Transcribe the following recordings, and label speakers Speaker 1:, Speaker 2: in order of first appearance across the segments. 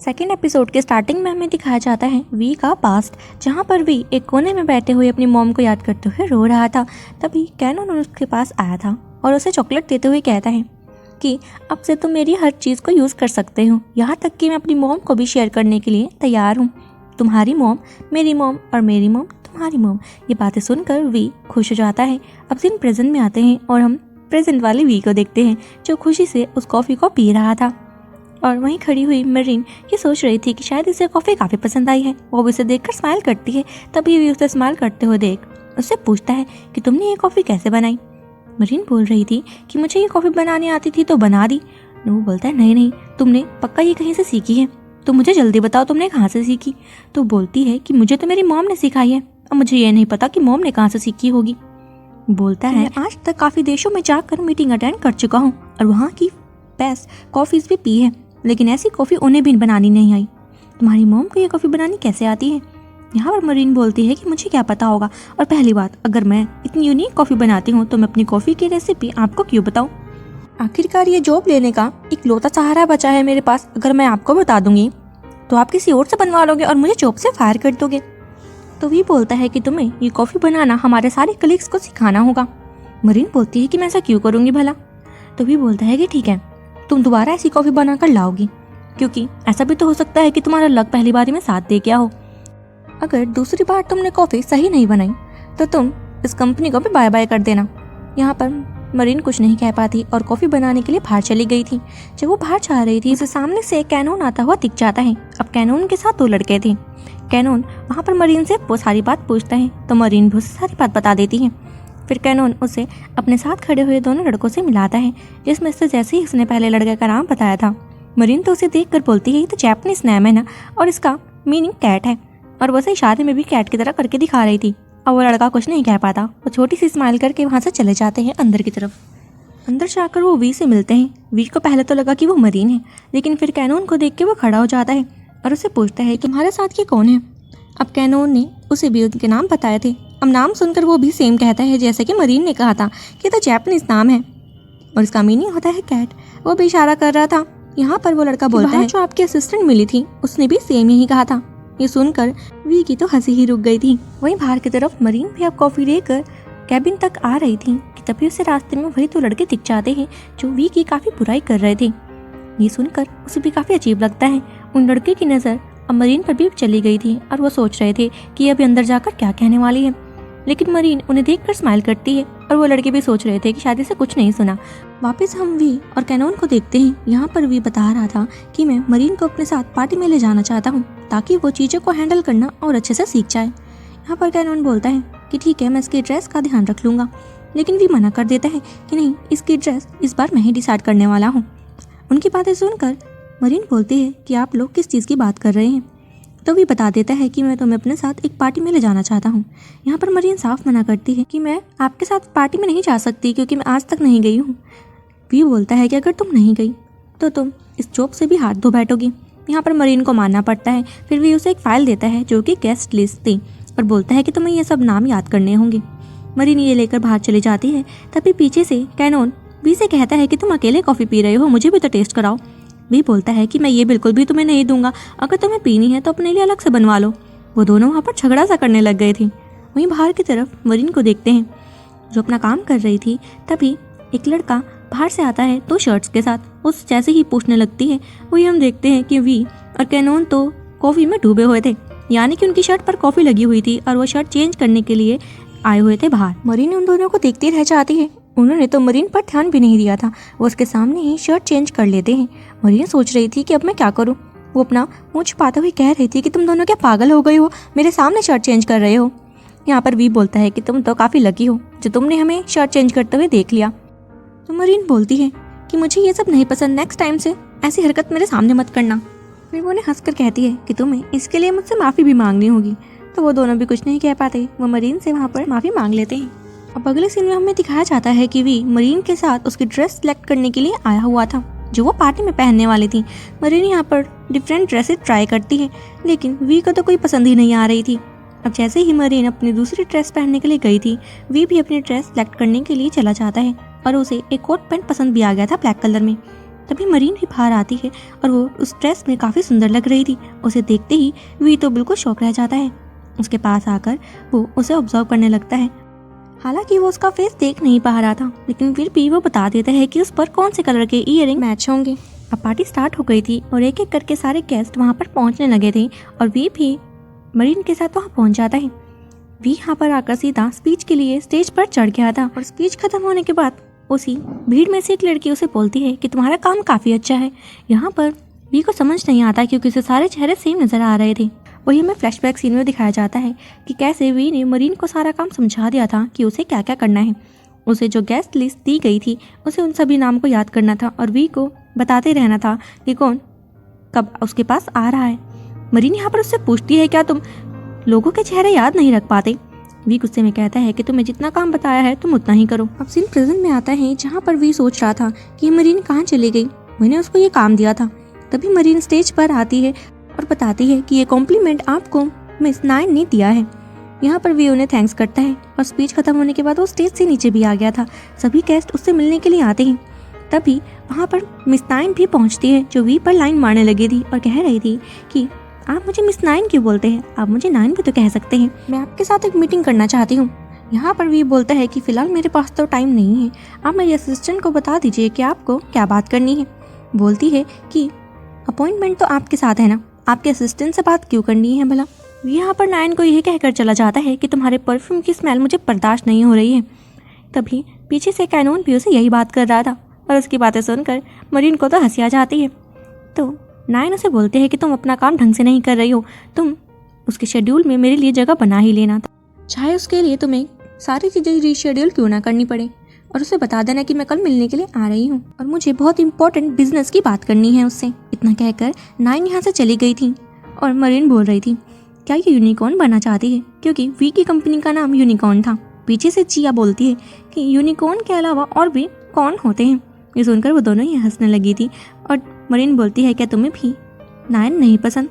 Speaker 1: Second episode के starting में हमें दिखाया जाता है वी का पास्ट, जहाँ पर वी एक कोने में बैठे हुए अपनी मॉम को याद करते हुए रो रहा था। तभी कैनन उसके पास आया था और उसे चॉकलेट देते हुए कहता है कि अब से तुम मेरी हर चीज़ को यूज़ कर सकते हो, यहाँ तक कि मैं अपनी मॉम को भी शेयर करने के लिए तैयार हूँ। तुम्हारी मॉम मेरी मॉम और मेरी मॉम तुम्हारी मॉम। ये बातें सुनकर वी खुश हो जाता है। अब सीन प्रेजेंट में आते हैं और हम प्रेजेंट वाली वी को देखते हैं जो खुशी से उस कॉफ़ी को पी रहा था। और वहीं खड़ी हुई मरीन ये सोच रही थी कि शायद इसे कॉफ़ी काफ़ी पसंद आई है। वो भी उसे देखकर स्माइल करती है। तभी भी उसे स्माइल करते हुए देख उससे पूछता है कि तुमने ये कॉफ़ी कैसे बनाई। मरीन बोल रही थी कि मुझे ये कॉफ़ी बनाने आती थी तो बना दी। वो बोलता है नहीं, तुमने पक्का ये कहीं से सीखी है, तो मुझे जल्दी बताओ तुमने कहाँ से सीखी। तो बोलती है कि मुझे तो मेरी मॉम ने सिखाई है, अब मुझे ये नहीं पता कि मॉम ने कहाँ से सीखी होगी। बोलता है आज तक काफ़ी देशों में जाकर मीटिंग अटेंड कर चुका हूँ और वहाँ की बेस्ट कॉफ़ीज़ भी पी है, लेकिन ऐसी कॉफ़ी उन्हें भी बनानी नहीं आई। तुम्हारी मॉम को ये कॉफ़ी बनानी कैसे आती है। यहाँ पर मरीन बोलती है कि मुझे क्या पता होगा, और पहली बात अगर मैं इतनी यूनिक कॉफ़ी बनाती हूँ तो मैं अपनी कॉफ़ी की रेसिपी आपको क्यों बताऊँ। आखिरकार ये जॉब लेने का इकलौता सहारा बचा है मेरे पास। अगर मैं आपको बता दूंगी तो आप किसी और से बनवा लोगे और मुझे जॉब से फायर कर दोगे। तो भी बोलता है कि तुम्हें ये कॉफ़ी बनाना हमारे सारे कलीग्स को सिखाना होगा। मरीन बोलती है कि मैं ऐसा क्यों करूँगी भला। तो भी बोलता है कि ठीक है, तुम दोबारा ऐसी कॉफ़ी बनाकर लाओगी, क्योंकि ऐसा भी तो हो सकता है कि तुम्हारा लक पहली बारी में साथ दे गया हो। अगर दूसरी बार तुमने कॉफ़ी सही नहीं बनाई तो तुम इस कंपनी को भी बाय बाय कर देना। यहाँ पर मरीन कुछ नहीं कह पाती और कॉफ़ी बनाने के लिए बाहर चली गई थी। जब वो बाहर जा रही थी उसे सामने से कैनन आता हुआ दिख जाता है। अब कैनन के साथ 2 लड़के थे। कैनन वहाँ पर मरीन से वो सारी बात पूछता है तो मरीन भी उसे सारी बात बता देती है। फिर कैनन उसे अपने साथ खड़े हुए दोनों लड़कों से मिलाता है, जिसमें से जैसे ही उसने पहले लड़के का नाम बताया था मरीन तो उसे देख कर बोलती है ये तो जैपनीज नाम है ना, और इसका मीनिंग कैट है। और वैसे इशारे में भी कैट की तरह करके दिखा रही थी। और वो लड़का कुछ नहीं कह पाता। वो छोटी सी स्माइल करके वहाँ से चले जाते हैं अंदर की तरफ। अंदर जाकर वो वी से मिलते हैं। वी को पहले तो लगा कि वो मरीन है, लेकिन फिर कैनन को देख के वो खड़ा हो जाता है और उसे पूछता है तुम्हारे साथ ये कौन है। अब कैनन ने उसे भी उनके नाम बताए थे। अब नाम सुनकर वो भी सेम कहता है जैसे कि मरीन ने कहा था कि तो जैपनीज नाम है और इसका मीनिंग होता है कैट। वो भी इशारा कर रहा था। यहाँ पर वो लड़का बोलता है जो आपकी असिस्टेंट मिली थी उसने भी सेम यही कहा था। ये सुनकर वी की तो हंसी ही रुक गई थी। वहीं बाहर की तरफ मरीन भी अब कॉफी लेकर कैबिन तक आ रही थी कि तभी उसे रास्ते में वही 2 लड़के दिख जाते हैं जो वी की काफी बुराई कर रहे थे। ये सुनकर उसे भी काफी अजीब लगता है। उन लड़के की नजर अब मरीन पर भी चली गई थी और वो सोच रहे थे कि अभी अंदर जाकर क्या कहने वाली है, लेकिन मरीन उन्हें देखकर स्माइल करती है और वो लड़के भी सोच रहे थे कि शायद इसे कुछ नहीं सुना। वापस हम वी और कैनन को देखते हैं। यहाँ पर वी बता रहा था कि मैं मरीन को अपने साथ पार्टी में ले जाना चाहता हूँ ताकि वो चीज़ों को हैंडल करना और अच्छे से सीख जाए। यहाँ पर कैनन बोलता है कि ठीक है मैं इसकी ड्रेस का ध्यान रख लूँगा, लेकिन वी मना कर देता है कि नहीं, इसकी ड्रेस इस बार मैं ही डिसाइड करने वाला हूँ। उनकी बातें सुनकर मरीन बोलती है कि आप लोग किस चीज़ की बात कर रहे हैं। तो भी बता देता है कि मैं तुम्हें अपने साथ एक पार्टी में ले जाना चाहता हूँ। यहाँ पर मरीन साफ मना करती है कि मैं आपके साथ पार्टी में नहीं जा सकती क्योंकि मैं आज तक नहीं गई हूँ। भी बोलता है कि अगर तुम नहीं गई तो तुम इस जॉब से भी हाथ धो बैठोगी। यहाँ पर मरीन को मानना पड़ता है। फिर भी उसे एक फाइल देता है जो कि गेस्ट लिस्ट थी और बोलता है कि तुम्हें ये सब नाम याद करने होंगे। मरीन ये लेकर बाहर चली जाती है। तभी पीछे से कैनन वी से कहता है कि तुम अकेले कॉफ़ी पी रहे हो, मुझे भी तो टेस्ट कराओ। वी बोलता है कि मैं ये बिल्कुल भी तुम्हें नहीं दूंगा, अगर तुम्हें पीनी है तो अपने लिए अलग से बनवा लो। वो दोनों वहाँ पर झगड़ा सा करने लग गए थे। वहीं बाहर की तरफ मरीन को देखते हैं जो अपना काम कर रही थी। तभी एक लड़का बाहर से आता है 2 शर्ट्स के साथ। उस जैसे ही पूछने लगती है वही हम देखते हैं कि वी और कैनन तो कॉफ़ी में डूबे हुए थे, यानी कि उनकी शर्ट पर कॉफ़ी लगी हुई थी और वो शर्ट चेंज करने के लिए आए हुए थे बाहर। मरीन उन दोनों को देखती रह जाती है। उन्होंने तो मरीन पर ध्यान भी नहीं दिया था। वो उसके सामने ही शर्ट चेंज कर लेते हैं। मरीन सोच रही थी कि अब मैं क्या करूं। वो अपना मुंह छुपाते हुए कह रही थी कि तुम दोनों क्या पागल हो गई हो, मेरे सामने शर्ट चेंज कर रहे हो। यहाँ पर वी बोलता है कि तुम तो काफ़ी लकी हो जो तुमने हमें शर्ट चेंज करते हुए देख लिया। तो मरीन बोलती है कि मुझे ये सब नहीं पसंद, नेक्स्ट टाइम से ऐसी हरकत मेरे सामने मत करना। फिर वो उन्हें हंसकर कहती है कि तुम्हें इसके लिए मुझसे माफ़ी भी मांगनी होगी। तो वो दोनों भी कुछ नहीं कह पाते। वो मरीन से वहाँ पर माफ़ी मांग लेते हैं। अब अगले सीन में हमें दिखाया जाता है कि वी मरीन के साथ उसकी ड्रेस सेलेक्ट करने के लिए आया हुआ था जो वो पार्टी में पहनने वाली थी। मरीन यहाँ पर डिफरेंट ड्रेसेस ट्राई करती है, लेकिन वी को तो कोई पसंद ही नहीं आ रही थी। अब जैसे ही मरीन अपनी दूसरी ड्रेस पहनने के लिए गई थी, वी भी अपनी ड्रेस सेलेक्ट करने के लिए चला जाता है और उसे एक कोट पैंट पसंद भी आ गया था ब्लैक कलर में। तभी मरीन भी बाहर आती है और वो उस ड्रेस में काफ़ी सुंदर लग रही थी। उसे देखते ही वी तो बिल्कुल शॉक रह जाता है। उसके पास आकर वो उसे ऑब्जर्व करने लगता है। हालांकि वो उसका फेस देख नहीं पा रहा था, लेकिन फिर भी वो बता देता है कि उस पर कौन से कलर के ईयरिंग मैच होंगे। अब पार्टी स्टार्ट हो गई थी और एक एक करके सारे गेस्ट वहाँ पर पहुँचने लगे थे और वी भी मरीन के साथ वहाँ पहुँच जाता है। वी यहाँ पर आकर सीधा स्पीच के लिए स्टेज पर चढ़ गया था और स्पीच खत्म होने के बाद उसी भीड़ में से एक लड़की उसे बोलती है कि तुम्हारा काम काफ़ी अच्छा है। यहाँ पर वी को समझ नहीं आता क्योंकि उसे सारे चेहरे सेम नज़र आ रहे थे। वही हमें फ्लैशबैक सीन में दिखाया जाता है कि कैसे वी ने मरीन को सारा काम समझा दिया था कि उसे क्या क्या करना है। उसे जो गेस्ट लिस्ट दी गई थी उसे उन सभी नाम को याद करना था और वी को बताते रहना था कि कौन कब उसके पास आ रहा है। मरीन यहाँ पर उससे पूछती है क्या तुम लोगों के चेहरे याद नहीं रख पाते। वी गुस्से में कहता है कि तुम्हें जितना काम बताया है तुम उतना ही करो। अब सीन प्रेजेंट में आता है जहाँ पर वी सोच रहा था कि मरीन कहाँ चली गई, मैंने उसको ये काम दिया था। तभी मरीन स्टेज पर आती है और बताती है कि ये कॉम्प्लीमेंट आपको मिस नाइन ने दिया है। यहाँ पर वी उन्हें थैंक्स करता है और स्पीच खत्म होने के बाद वो स्टेज से नीचे भी आ गया था। सभी गेस्ट उससे मिलने के लिए आते हैं। तभी वहाँ पर मिस नाइन भी पहुँचती है जो वी पर लाइन मारने लगी थी और कह रही थी कि आप मुझे मिस नाइन क्यों बोलते हैं, आप मुझे नाइन भी तो कह सकते हैं, मैं आपके साथ एक मीटिंग करना चाहती हूँ। यहाँ पर वी बोलता है कि फ़िलहाल मेरे पास तो टाइम नहीं है, आप मेरे असिस्टेंट को बता दीजिए कि आपको क्या बात करनी है। बोलती है कि अपॉइंटमेंट तो आपके साथ है ना, आपके असिस्टेंट से बात क्यों करनी है भला। यहाँ पर नाइन को यही कहकर चला जाता है कि तुम्हारे परफ्यूम की स्मेल मुझे बर्दाश्त नहीं हो रही है। तभी पीछे से कैनोन भी उसे यही बात कर रहा था और उसकी बातें सुनकर मरीन को तो हंसी आ जाती है। तो नाइन उसे बोलते हैं कि तुम अपना काम ढंग से नहीं कर रही हो, तुम उसके शेड्यूल में मेरे लिए जगह बना ही लेना था, चाहे उसके लिए तुम्हें सारी चीज़ें रीशेड्यूल क्यों ना करनी पड़े, और उसे बता देना कि मैं कल मिलने के लिए आ रही हूँ और मुझे बहुत इंपॉर्टेंट बिजनेस की बात करनी है उससे। इतना कहकर नाइन यहाँ से चली गई थी और मरीन बोल रही थी क्या ये यूनिकॉर्न बनना चाहती है, क्योंकि वी की कंपनी का नाम यूनिकॉर्न था। पीछे से चिया बोलती है कि यूनिकॉर्न के अलावा और भी कौन होते हैं। ये सुनकर वो दोनों ही हंसने लगी थी और मरीन बोलती है क्या तुम्हें भी नाइन नहीं पसंद।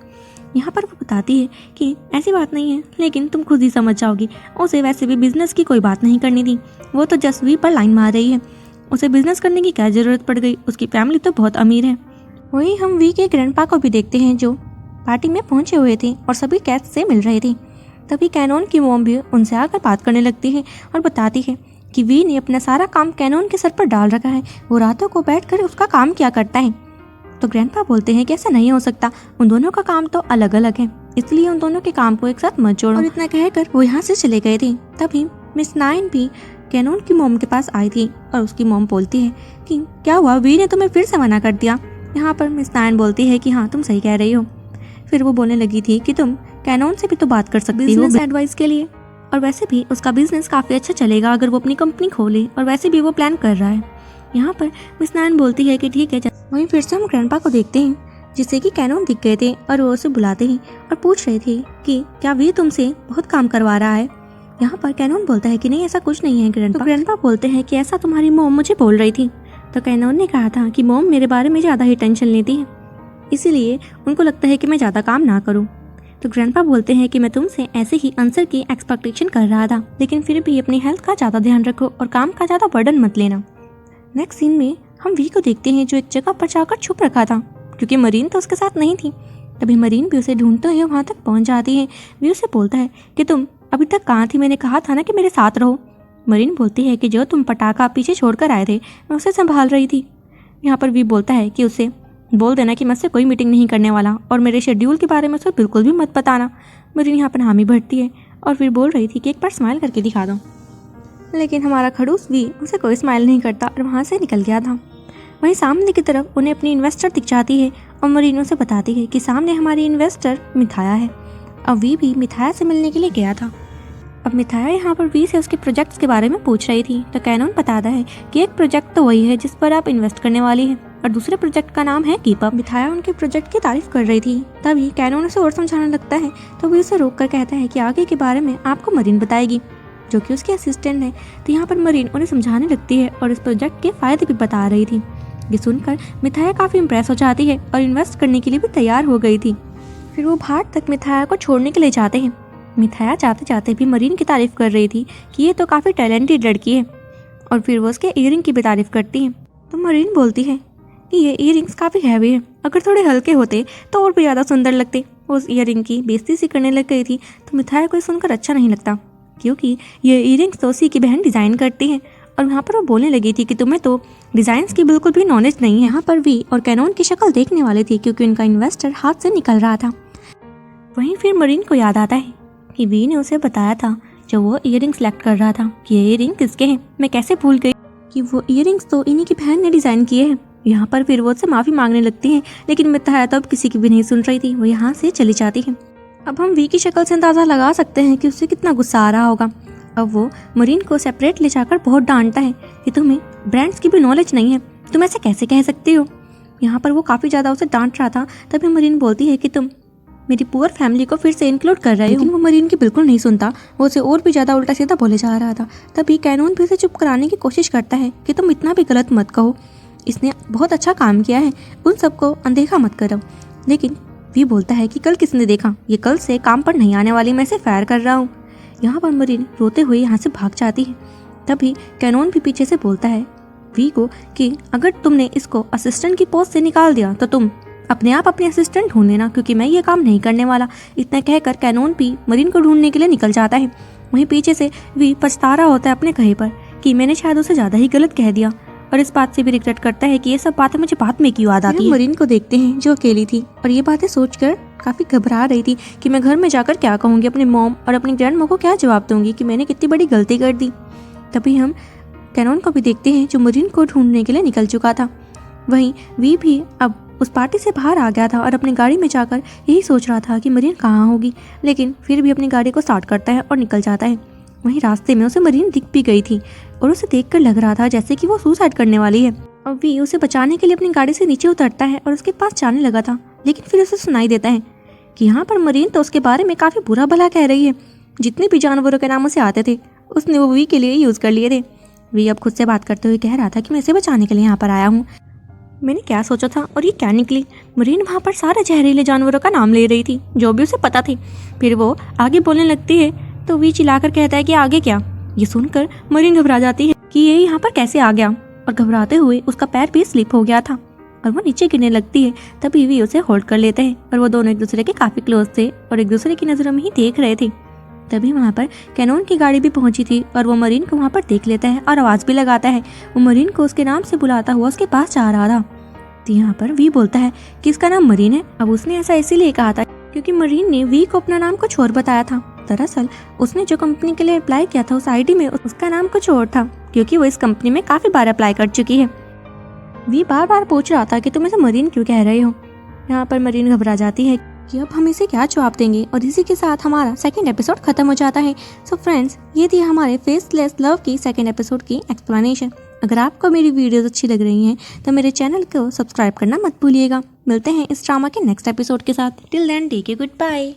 Speaker 1: यहाँ पर वो बताती है कि ऐसी बात नहीं है, लेकिन तुम खुद ही समझ जाओगी, उसे वैसे भी बिजनेस की कोई बात नहीं करनी थी, वो तो जस्ट वी पर लाइन मार रही है, उसे बिजनेस करने की क्या ज़रूरत पड़ गई, उसकी फैमिली तो बहुत अमीर है। वही हम वी के ग्रैंडपा को भी देखते हैं जो पार्टी में पहुंचे हुए थे और सभी गेस्ट से मिल रहे थे। तभी कैनोन की मॉम भी उनसे आकर बात करने लगती है और बताती है कि वी ने अपना सारा काम कैनोन के सर पर डाल रखा है, वो रातों को बैठकर उसका काम किया करता है। तो ग्रैंडपा बोलते हैं कि ऐसा नहीं हो सकता, उन दोनों का काम तो अलग अलग है, इसलिए उन दोनों के काम को एक साथ मत जोड़ो। और इतना कहकर वो यहाँ से चले गए थे। तभी मिस नाइन भी कैनोन की मॉम के पास आई थी और उसकी मॉम बोलती है कि क्या हुआ, वी ने तुम्हें फिर से मना कर दिया। यहाँ पर मिस नाइन बोलती है कि हाँ तुम सही कह रही हो। फिर वो बोलने लगी थी कि तुम कैनोन से भी तो बात कर सकती हो बिजनेस एडवाइस के लिए, और वैसे भी उसका बिजनेस काफ़ी अच्छा चलेगा अगर वो अपनी कंपनी खोले, और वैसे भी वो प्लान कर रहा है। यहाँ पर मिस नाइन बोलती है कि ठीक है। वहीं फिर से हम ग्रैंडपा को देखते हैं जिससे कि कैनोन दिख गए थे और वो उसे बुलाते हैं और पूछ रहे थे कि क्या वी तुमसे बहुत काम करवा रहा है। यहाँ पर कैनोन बोलता है कि नहीं ऐसा कुछ नहीं है ग्रैंडपा। तो ग्रैंडपा बोलते हैं कि ऐसा तुम्हारी मॉम मुझे बोल रही थी। तो कैनोन ने कहा था कि मॉम मेरे बारे में ज़्यादा ही टेंशन लेती है, इसीलिए उनको लगता है कि मैं ज़्यादा काम ना करूँ। तो ग्रैंडपा बोलते हैं कि मैं तुमसे ऐसे ही आंसर की एक्सपेक्टेशन कर रहा था, लेकिन फिर भी अपनी हेल्थ का ज़्यादा ध्यान रखो और काम का ज़्यादा बर्डन मत लेना। नेक्स्ट सीन में हम वी को देखते हैं जो एक जगह पर जाकर छुप रखा था क्योंकि मरीन तो उसके साथ नहीं थी। तभी मरीन भी उसे ढूंढते हुए वहाँ तक पहुँच जाती है। वी उसे बोलता है कि तुम अभी तक कहाँ थी, मैंने कहा था ना कि मेरे साथ रहो। मरीन बोलती है कि जो तुम पटाखा पीछे छोड़कर आए थे मैं उसे संभाल रही थी। यहाँ पर वी बोलता है कि उसे बोल देना कि मैं उससे कोई मीटिंग नहीं करने वाला और मेरे शेड्यूल के बारे में उसे बिल्कुल भी मत बताना। मरीन यहाँ पर हामी भरती है और फिर बोल रही थी कि एक बार स्माइल करके दिखा दो, लेकिन हमारा खड़ूस भी उसे कोई स्माइल नहीं करता और वहाँ से निकल गया था। वहीं सामने की तरफ उन्हें अपनी इन्वेस्टर दिख जाती है और मरीन उसे बताती है कि सामने हमारी इन्वेस्टर मिथाया है। अब वी भी मिथाया से मिलने के लिए गया था। अब मिथाया यहाँ पर वी से उसके प्रोजेक्ट्स के बारे में पूछ रही थी। तो कैनोन बताता है कि एक प्रोजेक्ट तो वही है जिस पर आप इन्वेस्ट करने वाली है और दूसरे प्रोजेक्ट का नाम है कीप अप। मिथाया उनके प्रोजेक्ट की तारीफ कर रही थी। तभी कैनोन उसे और समझाने लगता है तो वी उसे रोक कर कहता है कि आगे के बारे में आपको मरीन बताएगी, जो कि उसकी असिस्टेंट है। तो यहाँ पर मरीन उन्हें समझाने लगती है और इस प्रोजेक्ट के फायदे भी बता रही थी। ये सुनकर मिथाया काफ़ी इम्प्रेस हो जाती है और इन्वेस्ट करने के लिए भी तैयार हो गई थी। फिर वो बाहर तक मिथाया को छोड़ने के लिए जाते हैं। मिथाया जाते जाते भी मरीन की तारीफ कर रही थी कि ये तो काफ़ी टैलेंटेड लड़की है, और फिर वो उसके ईयरिंग की भी तारीफ करती है। तो मरीन बोलती है कि ये इयररिंग्स काफ़ी हैवी है, अगर थोड़े हल्के होते तो और भी ज़्यादा सुंदर लगते। उस इयररिंग की बेइज्जती सी करने लग गई थी। तो मिथाइल को सुनकर अच्छा नहीं लगता, क्योंकि ये इयररिंग्स तो उसी की बहन डिज़ाइन करती है। और वहाँ पर वो बोलने लगी थी कि तुम्हें तो डिज़ाइंस की बिल्कुल भी नॉलेज नहीं है। यहाँ पर वी और कैनोन की शक्ल देखने वाली थी, क्योंकि उनका इन्वेस्टर हाथ से निकल रहा था। वहीं फिर मरीन को याद आता है कि वी ने उसे बताया था जब वो इयररिंग सेलेक्ट कर रहा था कि ये इयररिंग किसके हैं। मैं कैसे भूल गई कि वो इयररिंग्स तो इन्हीं की बहन ने डिज़ाइन किए हैं। यहाँ पर फिर वो उससे माफ़ी मांगने लगती है, लेकिन मिथाइल तो अब किसी की भी नहीं सुन रही थी। वो यहाँ से चली जाती है। अब हम वी की शक्ल से अंदाज़ा लगा सकते हैं कि उसे कितना गुस्सा आ रहा होगा। अब वो मरीन को सेपरेट ले जाकर बहुत डांटता है कि तुम्हें ब्रांड्स की भी नॉलेज नहीं है, तुम ऐसे कैसे कह सकती हो। यहाँ पर वो काफ़ी ज़्यादा उसे डांट रहा था। तभी मरीन बोलती है कि तुम मेरी पुअर फैमिली को फिर से इंक्लूड कर रहे हो। लेकिन वो मरीन की बिल्कुल नहीं सुनता, वो उसे और भी ज़्यादा उल्टा सीधा बोले जा रहा था। तभी कैनोन भी उसे चुप कराने की कोशिश करता है कि तुम इतना भी गलत मत कहो, इसने बहुत अच्छा काम किया है, उन सबको अनदेखा मत करो। लेकिन वी बोलता है कि कल किसने देखा, ये कल से काम पर नहीं आने वाली, मैं इसे फायर कर रहा हूँ। यहाँ पर मरीन रोते हुए यहाँ से भाग जाती है। तभी कैनोन भी पीछे से बोलता है वी को कि अगर तुमने इसको असिस्टेंट की पोस्ट से निकाल दिया तो तुम अपने आप अपने असिस्टेंट ढूंढ लेना, क्योंकि मैं ये काम नहीं करने वाला। इतना कहकर कैनोन भी मरीन को ढूंढने के लिए निकल जाता है। वहीं पीछे से वी पछता रहा होता है अपने कहे पर कि मैंने शायद उसे ज़्यादा ही गलत कह दिया, और इस बात से भी रिग्रेट करता है कि ये सब बातें मुझे बाद में क्यों याद आती है। मरीन को देखते हैं जो अकेली थी और ये बातें सोचकर काफ़ी घबरा रही थी कि मैं घर में जाकर क्या कहूँगी अपने मॉम और अपनी ग्रैंड माँ को क्या जवाब दूंगी कि मैंने कितनी बड़ी गलती कर दी। तभी हम कैनोन को भी देखते हैं जो मरीन को ढूंढने के लिए निकल चुका था। वहीं वी भी अब उस पार्टी से बाहर आ गया था और अपनी गाड़ी में जाकर यही सोच रहा था कि मरीन कहाँ होगी, लेकिन फिर भी अपनी गाड़ी को स्टार्ट करता है और निकल जाता है। वहीं रास्ते में उसे मरीन दिख भी गई थी और उसे देखकर लग रहा था जैसे कि वो सुसाइड करने वाली है। और वी उसे बचाने के लिए अपनी गाड़ी से नीचे उतरता है और उसके पास जाने लगा था, लेकिन फिर उसे सुनाई देता है कि यहाँ पर मरीन तो उसके बारे में काफ़ी बुरा भला कह रही है। जितने भी जानवरों के नाम उसे आते थे उसने वो वी के लिए यूज़ कर लिए थे। वी अब खुद से बात करते हुए कह रहा था कि मैं इसे बचाने के लिए यहाँ पर आया हूँ। मैंने क्या सोचा था और ये क्या निकली। मरीन वहाँ पर सारे जहरीले जानवरों का नाम ले रही थी जो भी उसे पता थी। फिर वो आगे बोलने लगती है तो वी चिल्लाकर कहता है कि आगे क्या। ये सुनकर मरीन घबरा जाती है कि ये यहाँ पर कैसे आ गया, और घबराते हुए उसका पैर भी स्लिप हो गया था और वो नीचे गिरने लगती है। तभी वी उसे होल्ड कर लेते हैं और वो दोनों एक दूसरे के काफ़ी क्लोज थे और एक दूसरे की नज़रों में ही देख रहे थे। तभी वहाँ पर कैनोन की गाड़ी भी पहुंची थी और वो मरीन को वहाँ पर देख लेता है और आवाज़ भी लगाता है। वो मरीन को उसके नाम से बुलाता हुआ उसके पास जा रहा था। तो यहाँ पर वी बोलता है कि इसका नाम मरीन है। अब उसने ऐसा इसीलिए कहा था क्योंकि मरीन ने वी को अपना नाम कुछ और बताया था। दरअसल उसने जो कंपनी के लिए अप्लाई किया था उस आईडी में उसका नाम कुछ और था, क्योंकि वो इस कंपनी में काफ़ी बार अप्लाई कर चुकी है। वी बार बार पूछ रहा था कि तुम इसे मरीन क्यों कह रहे हो। यहाँ पर मरीन घबरा जाती है कि अब हम इसे क्या जवाब देंगे, और इसी के साथ हमारा सेकंड एपिसोड खत्म हो जाता है। सो फ्रेंड्स, ये थी हमारे फेसलेस लव की सेकंड एपिसोड की एक्सप्लेनेशन। अगर आपको मेरी वीडियोस अच्छी लग रही हैं तो मेरे चैनल को सब्सक्राइब करना मत भूलिएगा। मिलते हैं इस ड्रामा के नेक्स्ट एपिसोड के साथ। Till then take a good bye.